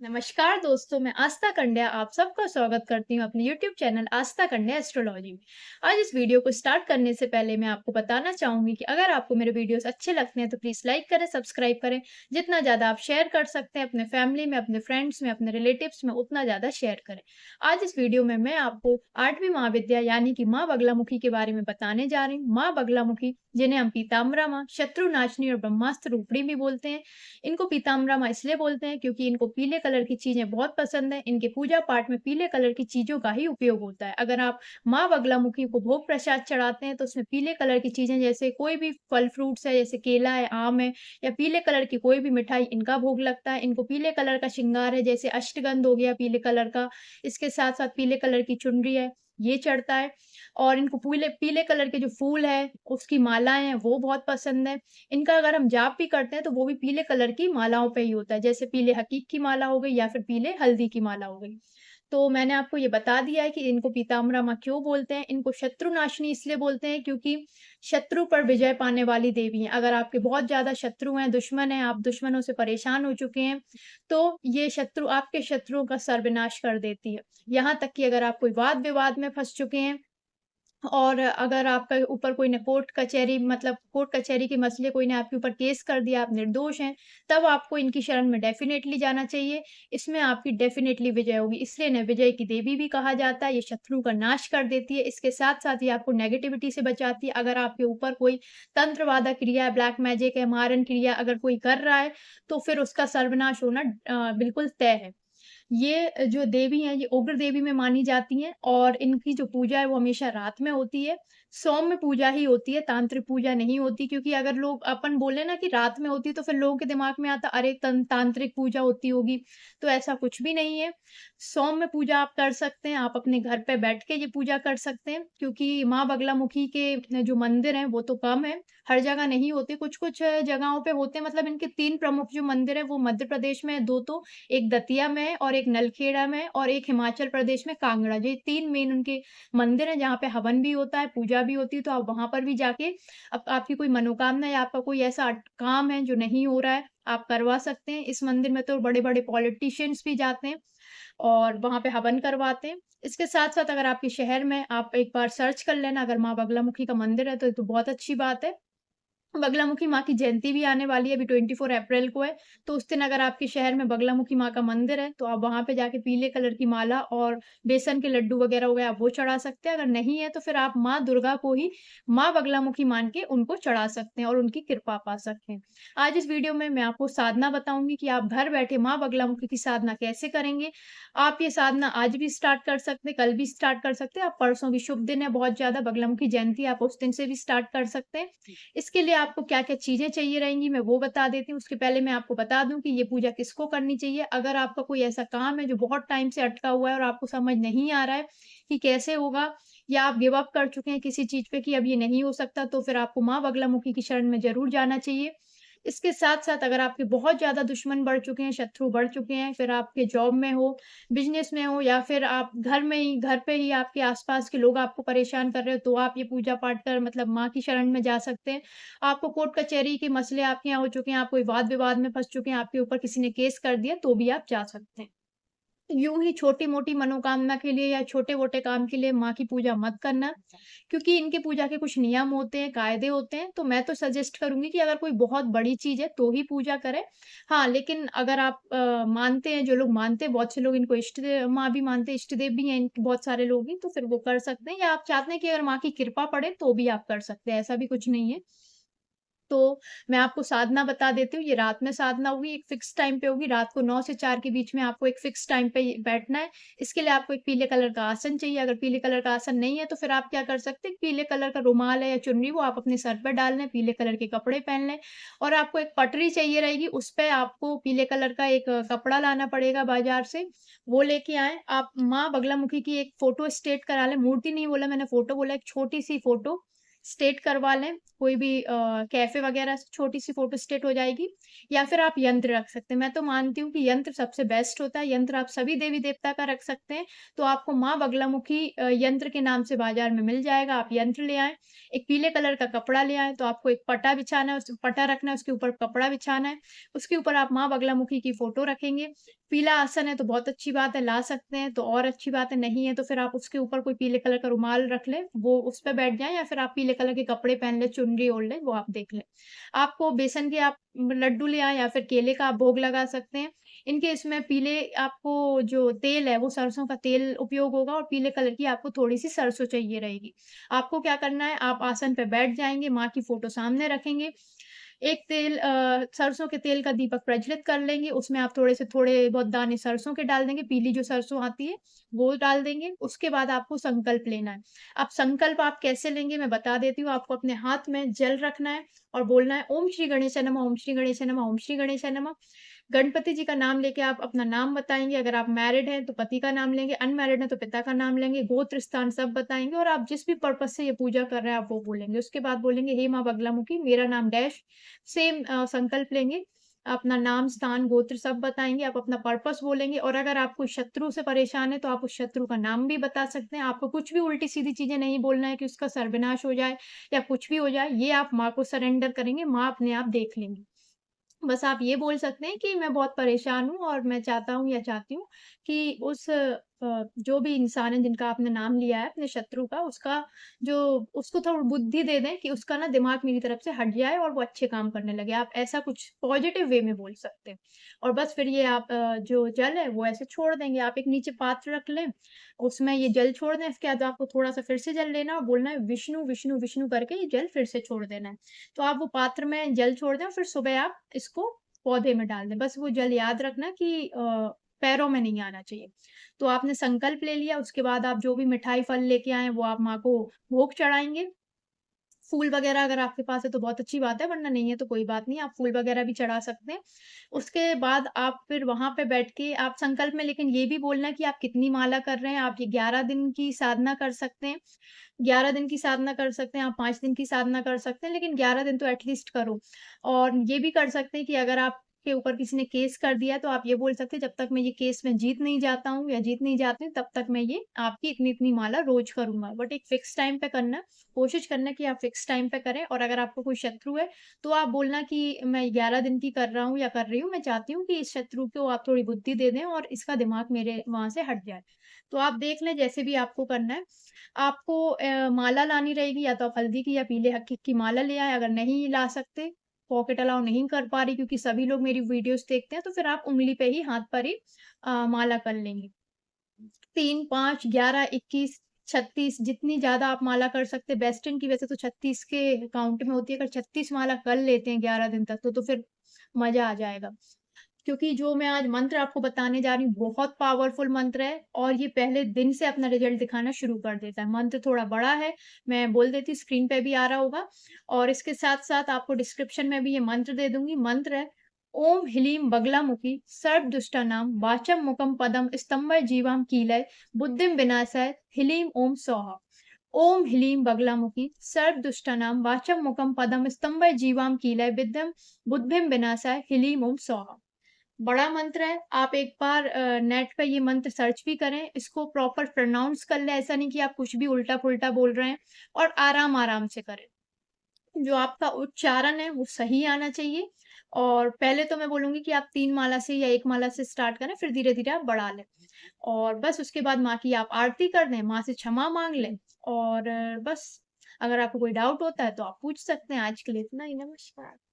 नमस्कार दोस्तों, मैं आस्था कंड्या आप सबका स्वागत करती हूँ अपने YouTube चैनल आस्था कंड्या एस्ट्रोलॉजी में। आज इस वीडियो को स्टार्ट करने से पहले मैं आपको बताना चाहूंगी कि अगर आपको मेरे वीडियोस अच्छे लगते हैं तो प्लीज लाइक करें, सब्सक्राइब करें। जितना ज्यादा आप शेयर कर सकते हैं अपने फैमिली में, अपने फ्रेंड्स में, अपने रिलेटिव्स में, उतना ज्यादा शेयर करें। आज इस वीडियो में मैं आपको 8वीं महाविद्या यानी कि माँ बगलामुखी के बारे में बताने जा रही हूँ। माँ बगलामुखी, जिन्हें हम पीताम्बरा माँ, शत्रुनाशनी और ब्रह्मास्त्र रूपणी भी बोलते हैं। इनको पीताम्बरा माँ इसलिए बोलते हैं क्योंकि इनको पीले कलर की चीजें बहुत पसंद है। इनके पूजा पाठ में पीले कलर की चीजों का ही उपयोग होता है। अगर आप माँ बगलामुखी को भोग प्रसाद चढ़ाते हैं तो उसमें पीले कलर की चीजें जैसे कोई भी फल फ्रूट्स है, जैसे केला है, आम है, या पीले कलर की कोई भी मिठाई, इनका भोग लगता है। इनको पीले कलर का श्रृंगार है, जैसे अष्टगंध हो गया पीले कलर का, इसके साथ साथ पीले कलर की चुनरी है, ये चढ़ता है। और इनको पीले पीले कलर के जो फूल है, उसकी मालाएं हैं, वो बहुत पसंद है। इनका अगर हम जाप भी करते हैं तो वो भी पीले कलर की मालाओं पे ही होता है, जैसे पीले हकीक की माला हो गई या फिर पीले हल्दी की माला हो गई। तो मैंने आपको ये बता दिया है कि इनको पीताम्बरा माँ क्यों बोलते हैं। इनको शत्रुनाशिनी इसलिए बोलते हैं क्योंकि शत्रु पर विजय पाने वाली देवी हैं। अगर आपके बहुत ज़्यादा शत्रु हैं, दुश्मन हैं, आप दुश्मनों से परेशान हो चुके हैं, तो ये शत्रु आपके शत्रुओं का सर्वनाश कर देती है। यहाँ तक कि अगर आप कोई वाद-विवाद में फँस चुके हैं और अगर आपके ऊपर कोई ने कोर्ट कचहरी मतलब कोर्ट कचहरी के मसले कोई ने आपके ऊपर केस कर दिया, आप निर्दोष हैं, तब आपको इनकी शरण में डेफ़िनेटली जाना चाहिए। इसमें आपकी डेफ़िनेटली विजय होगी। इसलिए इन्हें विजय की देवी भी कहा जाता है। ये शत्रु का नाश कर देती है। इसके साथ-साथ ये आपको नेगेटिविटी से बचाती है। अगर आपके ऊपर कोई तंत्र-वादा क्रिया है, ब्लैक मैजिक है, मारन क्रिया अगर कोई कर रहा है, तो फिर उसका सर्वनाश होना बिल्कुल तय है। ये जो देवी हैं, ये उग्र देवी में मानी जाती हैं और इनकी जो पूजा है वो हमेशा रात में होती है। सौम्य पूजा ही होती है, तांत्रिक पूजा नहीं होती, क्योंकि अगर लोग अपन बोले ना कि रात में होती है तो फिर लोगों के दिमाग में आता अरे तांत्रिक पूजा होती होगी, तो ऐसा कुछ भी नहीं है। सौम्य पूजा आप कर सकते हैं, आप अपने घर पे बैठ के ये पूजा कर सकते हैं, क्योंकि माँ बगलामुखी के जो मंदिर हैं वो तो कम है, हर जगह नहीं होते, कुछ-कुछ जगहों पे होते हैं। मतलब इनके 3 प्रमुख जो मंदिर हैं वो मध्य प्रदेश में है, 2 तो, एक दतिया में है और एक नलखेड़ा में है और एक हिमाचल प्रदेश में कांगड़ा। ये 3 मेन उनके मंदिर हैं जहाँ पे हवन भी होता है, पूजा भी होती है, तो आप वहाँ पर भी जाके आपकी कोई मनोकामना या आपका कोई ऐसा काम है जो नहीं हो रहा है, आप करवा सकते हैं। इस मंदिर में तो बड़े-बड़े पॉलिटिशियंस भी जाते हैं और वहाँ पे हवन करवाते हैं। इसके साथ-साथ अगर आपके शहर में आप एक बार सर्च कर लेना, अगर माँ बगलामुखी का मंदिर है तो ये तो बहुत अच्छी बात है। बगलामुखी माँ की जयंती भी आने वाली है, अभी 24 अप्रैल को है, तो उस दिन अगर आपके शहर में बगलामुखी माँ का मंदिर है, तो आप वहाँ पे जाके पीले कलर की माला और बेसन के लड्डू वगैरह हो गए, आप वो चढ़ा सकते हैं। अगर नहीं है, तो फिर आप माँ दुर्गा को ही माँ बगलामुखी मान के उनको चढ़ा सकते हैं और उनकी कृपा पा सकते हैं। आज इस वीडियो में मैं आपको साधना बताऊँगी कि आप घर बैठे माँ बगलामुखी की साधना कैसे करेंगे। आप ये साधना आज भी स्टार्ट कर सकते हैं, कल भी स्टार्ट कर सकते हैं, आप परसों भी शुभ दिन है बहुत ज़्यादा, बगलामुखी जयंती आप उस दिन से भी स्टार्ट कर सकते हैं। इसके लिए आपको क्या-क्या चीज़ें चाहिए रहेंगी, मैं वो बता देती हूँ। उसके पहले मैं आपको बता दूँ कि ये पूजा किसको करनी चाहिए। अगर आपका कोई ऐसा काम है जो बहुत टाइम से अटका हुआ है और आपको समझ नहीं आ रहा है कि कैसे होगा, या आप गिव अप कर चुके हैं किसी चीज़ पे कि अब ये नहीं हो सकता, तो फिर आपको माँ बगलामुखी की शरण में ज़रूर जाना चाहिए। इसके साथ-साथ अगर आपके बहुत ज़्यादा दुश्मन बढ़ चुके हैं, शत्रु बढ़ चुके हैं, फिर आपके जॉब में हो, बिज़नेस में हो, या फिर आप घर पे ही आपके आस-पास के लोग आपको परेशान कर रहे हो, तो आप ये पूजा-पाठ कर मतलब माँ की शरण में जा सकते हैं। आपको कोर्ट कचहरी के मसले आपके यहाँ हो चुके हैं, आप कोई वाद-विवाद में फँस चुके हैं, आपके ऊपर किसी ने केस कर दिया, तो भी आप जा सकते हैं। यूँ ही छोटी-मोटी मनोकामना के लिए या छोटे-मोटे काम के लिए माँ की पूजा मत करना, क्योंकि इनकी पूजा के कुछ नियम होते हैं, कायदे होते हैं। तो मैं तो सजेस्ट करूँगी कि अगर कोई बहुत बड़ी चीज़ है, तो ही पूजा करें। हाँ, लेकिन अगर आप मानते हैं, जो लोग मानते हैं, बहुत से लोग इनको इष्ट दे माँ भी मानते हैं, इष्ट देव भी हैं इनके बहुत सारे लोग ही, तो फिर वो कर सकते हैं, या आप चाहते हैं कि अगर माँ की कृपा पड़े, तो भी आप कर सकते हैं, ऐसा भी कुछ नहीं है। तो मैं आपको साधना बता देती हूँ, ये रात में साधना होगी, एक फ़िक्स टाइम पे होगी, रात को 9 से 4 के बीच में आपको एक फ़िक्स टाइम पे बैठना है। इसके लिए आपको एक पीले कलर का आसन चाहिए, अगर पीले कलर का आसन नहीं है, तो फिर आप क्या कर सकते हैं, पीले कलर का रुमाल है या चुन्नी, वो आप अपने सर पे डाल लें, पीले कलर के कपड़े पहन लें और आपको एक पटरी चाहिए रहेगी, उस पे आपको पीले कलर का एक कपड़ा लाना पड़ेगा बाज़ार से, वो लेके आएँ। आप माँ बगलामुखी की एक फ़ोटो स्टेट करा लें, मूर्ति नहीं बोला मैंने, फ़ोटो बोला, एक छोटी-सी फ़ोटो स्टेट करवा लें। कोई भी कैफ़े वगैरह से छोटी-सी फ़ोटो स्टेट हो जाएगी या फिर आप यंत्र रख सकते हैं। मैं तो मानती हूँ कि यंत्र सबसे बेस्ट होता है, यंत्र आप सभी देवी-देवता का रख सकते हैं। तो आपको माँ बगलामुखी यंत्र के नाम से बाज़ार में मिल जाएगा, आप यंत्र ले आएँ। एक पीले कलर का कपड़ा ले आएँ, तो आपको एक पटा बिछाना है, उस पटा रखना है, उसके ऊपर कपड़ा बिछाना है। उसके ऊपर आप माँ बगलामुखी की फ़ोटो रखेंगे। पीला आसन है तो बहुत अच्छी बात है, ला सकते हैं तो और अच्छी बात है, नहीं है तो फिर आप उसके ऊपर कोई पीले कलर का रुमाल रख लें, वो उस पे बैठ जाएँ या फिर आप पीले कलर के कपड़े पहन लें, चुनरी ओढ़ लें, वो आप देख लें। आपको बेसन के आप लड्डू ले आएँ या फिर केले का आप भोग लगा सकते हैं। इनके इसमें पीले आपको जो तेल है वो सरसों का तेल उपयोग होगा और पीले कलर की आपको थोड़ी-सी सरसों चाहिए रहेगी। आपको क्या करना है, आप आसन पे बैठ जाएँगे, माँ की फ़ोटो सामने रखेंगे, एक सरसों के तेल का दीपक प्रज्वलित कर लेंगे, उसमें आप थोड़े बहुत दाने सरसों के डाल देंगे, पीली जो सरसों आती है, वो डाल देंगे। उसके बाद आपको संकल्प लेना है। अब संकल्प आप कैसे लेंगे मैं बता देती हूँ, आपको अपने हाथ में जल रखना है और बोलना है ओम श्री गणेशाय नमः, ओम श्री गणेशाय नमः, ओम श्री गणेशाय नमः। गणपति जी का नाम लेके आप अपना नाम बताएँगे, अगर आप मैरिड हैं तो पति का नाम लेंगे, अनमैरिड हैं तो पिता का नाम लेंगे, गोत्र, स्थान सब बताएँगे और आप जिस भी पर्पज़ से ये पूजा कर रहे हैं आप वो बोलेंगे। उसके बाद बोलेंगे हे माँ बगलामुखी मेरा नाम डैश सेम संकल्प लेंगे, अपना नाम, स्थान, गोत्र सब बताएँगे, आप अपना पर्पज़ बोलेंगे और अगर आप कोई शत्रु से परेशान हैं तो आप उस शत्रु का नाम भी बता सकते हैं। आपको कुछ भी उल्टी-सीधी चीज़ें नहीं बोलना है कि उसका सर्वनाश हो जाए या कुछ भी हो जाए, ये आप माँ को सरेंडर करेंगे, माँ अपने आप देख लेंगी। बस आप ये बोल सकते हैं कि मैं बहुत परेशान हूँ और मैं चाहता हूँ या चाहती हूँ कि जो भी इंसान है जिनका आपने नाम लिया है अपने शत्रु का जो उसको थोड़ा बुद्धि दे दें कि उसका ना दिमाग मेरी तरफ से हट जाए और वो अच्छे काम करने लगे। आप ऐसा कुछ पॉजिटिव वे में बोल सकते हैं। और बस फिर ये आप जो जल है वो ऐसे छोड़ देंगे। आप एक नीचे पात्र रख लें, उसमें ये जल छोड़ दें, इसके बाद आपको थोड़ा-सा फिर से जल लेना और बोलना है विष्णु, विष्णु, विष्णु करके ये जल फिर से छोड़ देना है। तो आप वो पात्र में जल छोड़ दें और फिर सुबह आप इसको पौधे में डाल दें। बस वो जल याद रखना कि पैरों में नहीं आना चाहिए। तो आपने संकल्प ले लिया, उसके बाद आप जो भी मिठाई, फल लेके आएँ वो आप माँ को भोग चढ़ाएँगे। फूल वगैरह अगर आपके पास है तो बहुत अच्छी बात है, वरना नहीं है तो कोई बात नहीं, आप फूल वगैरह भी चढ़ा सकते हैं। उसके बाद आप फिर वहाँ पे बैठ के आप संकल्प में लेकिन ये भी बोलना है कि आप कितनी माला कर रहे हैं, आप ये 11 दिन की साधना कर सकते हैं। 11 दिन की साधना कर सकते हैं, आप 5 दिन की साधना कर सकते हैं, लेकिन 11 दिन तो एटलीस्ट करो। और ये भी कर सकते हैं कि अगर आपके ऊपर किसी ने केस कर दिया है, तो आप ये बोल सकते हैं, जब तक मैं ये केस में जीत नहीं जाता हूँ या जीत नहीं जाती हूँ, तब तक मैं ये आपकी इतनी-इतनी माला रोज़ करूँगा। बट एक फिक्स टाइम पे करना, कोशिश करना कि आप फिक्स टाइम पे करें और अगर आपको कोई शत्रु है, तो आप बोलना कि मैं 11 दिन की कर रहा हूँ या कर रही हूँ, मैं चाहती हूँ कि इस शत्रु को आप थोड़ी बुद्धि दे दें और इसका दिमाग मेरे वहाँ से हट जाए। तो आप देख लें जैसे भी आपको करना है। आपको माला लानी रहेगी या तो आप हल्दी की या पीले हक्के की माला ले आएँ, अगर नहीं ला सकते, पॉकेट अलाउ नहीं कर पा रही क्योंकि सभी लोग मेरी वीडियोज़ देखते हैं, तो फिर आप उँगली पे ही, हाथ पर ही माला कर लेंगे। 3, 5, 11, 21, 36 जितनी ज़्यादा आप माला कर सकते हैं, बेस्ट इन की वैसे तो 36 के काउंट में होती है, अगर 36 माला कर लेते हैं 11 दिन तक तो फिर मज़ा आ जाएगा। क्योंकि जो मैं आज मंत्र आपको बताने जा रही हूँ, बहुत पावरफुल मंत्र है और ये पहले दिन से अपना रिज़ल्ट दिखाना शुरू कर देता है। मंत्र थोड़ा बड़ा है, मैं बोल देती हूँ, स्क्रीन पे भी आ रहा होगा और इसके साथ-साथ आपको डिस्क्रिप्शन में भी ये मंत्र दे दूँगी। मंत्र है, ओम ह्लीं बगलामुखी सर्वदुष्टानां वाचं मुखं पदं स्तंभय जीवां कीलय बुद्धिं विनाशाय ह्लीं ओम स्वाहा। ओम ह्लीं बगलामुखी सर्वदुष्टानां वाचं मुखं पदं स्तंभय जीवां कीलय विद्यं बुद्धिं विनाशाय ह्लीं ओम स्वाहा। बड़ा मंत्र है, आप एक बार नेट पे ये मंत्र सर्च भी करें, इसको प्रॉपर प्रोनाउंस कर लें, ऐसा नहीं कि आप कुछ भी उल्टा-पुल्टा बोल रहे हैं और आराम-आराम से करें। जो आपका उच्चारण है, वो सही आना चाहिए और पहले तो मैं बोलूँगी कि आप 3 माला से या 1 माला से स्टार्ट करें, फिर धीरे-धीरे आप बढ़ा लें। और बस उसके बाद माँ की आप आरती कर दें, माँ से क्षमा माँग लें और बस अगर आपको कोई डाउट होता है, तो आप पूछ सकते हैं। आज के लिए इतना ही, नमस्कार।